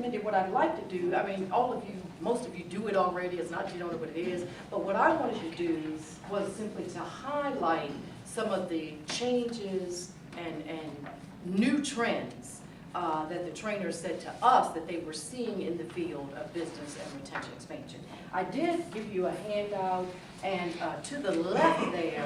Mindy, what I'd like to do, I mean, all of you, most of you do it already, it's not that you don't know what it is, but what I wanted to do was simply to highlight some of the changes and new trends that the trainers said to us that they were seeing in the field of business and retention expansion. I did give you a handout, and to the left there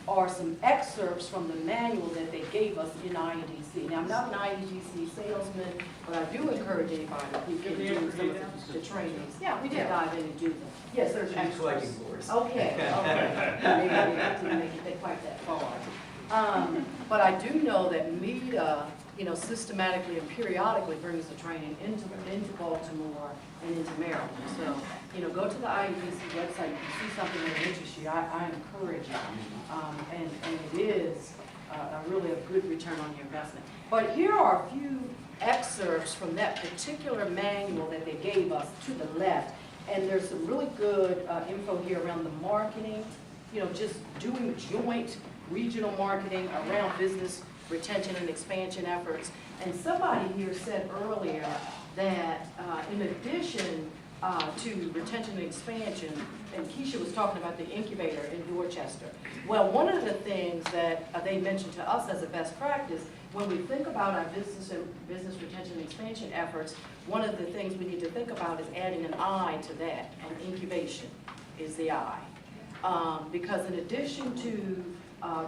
are some excerpts from the manual that they gave us in IEDC. Now, I'm not an IEDC salesman, but I do encourage anybody who can do some of the trainings. Yeah, we did dive in and do them. Yes, there's excerpts. Okay, okay. Maybe I didn't make it quite that far. But I do know that MEDA, you know, systematically and periodically brings the training into Baltimore and into Maryland. So, you know, go to the IEDC website. If you see something that interests you, I encourage it. And it is really a good return on your investment. But here are a few excerpts from that particular manual that they gave us to the left. And there's some really good info here around the marketing, you know, just doing joint regional marketing around business retention and expansion efforts. And somebody here said earlier that in addition to retention and expansion, and Keisha was talking about the incubator in Dorchester. Well, one of the things that they mentioned to us as a best practice, when we think about our business retention and expansion efforts, one of the things we need to think about is adding an I to that, and incubation is the I. Because in addition to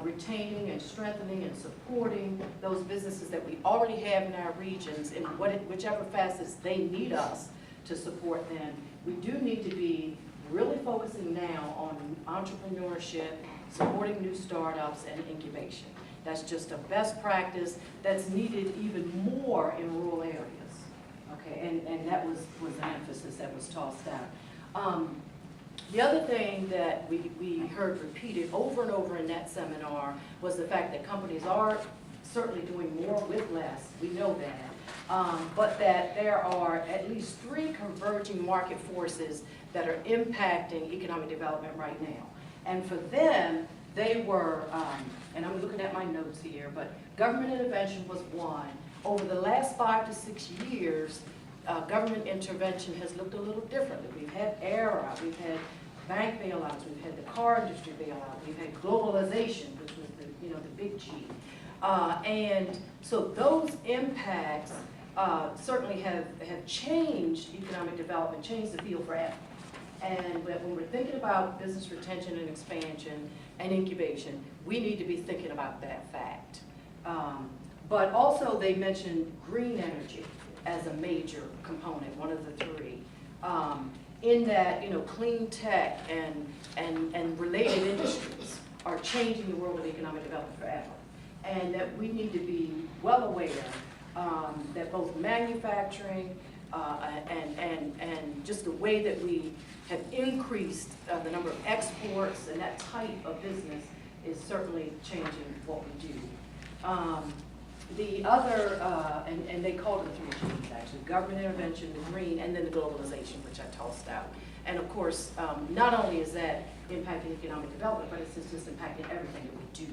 retaining and strengthening and supporting those businesses that we already have in our regions in whichever facets they need us to support them, we do need to be really focusing now on entrepreneurship, supporting new startups, and incubation. That's just a best practice that's needed even more in rural areas. Okay, and that was an emphasis that was tossed out. The other thing that we heard repeated over and over in that seminar was the fact that companies are certainly doing more with less, we know that, but that there are at least 3 converging market forces that are impacting economic development right now. And for them, they were, and I'm looking at my notes here, but government intervention was one. Over the last 5 to 6 years, government intervention has looked a little differently. We've had ERA, we've had bank bailouts, we've had the car industry bailout, we've had globalization, which was the big G. And so those impacts certainly have changed economic development, changed the field forever. And when we're thinking about business retention and expansion and incubation, we need to be thinking about that fact. But also they mentioned green energy as a major component, one of the 3. In that, clean tech and related industries are changing the world of economic development forever. And that we need to be well aware that both manufacturing and just the way that we have increased the number of exports and that type of business is certainly changing what we do. The other, and they called it the 3 Gs actually, government intervention, the green, and then the globalization, which I tossed out. And of course, not only is that impacting economic development, but it's just impacting everything that we do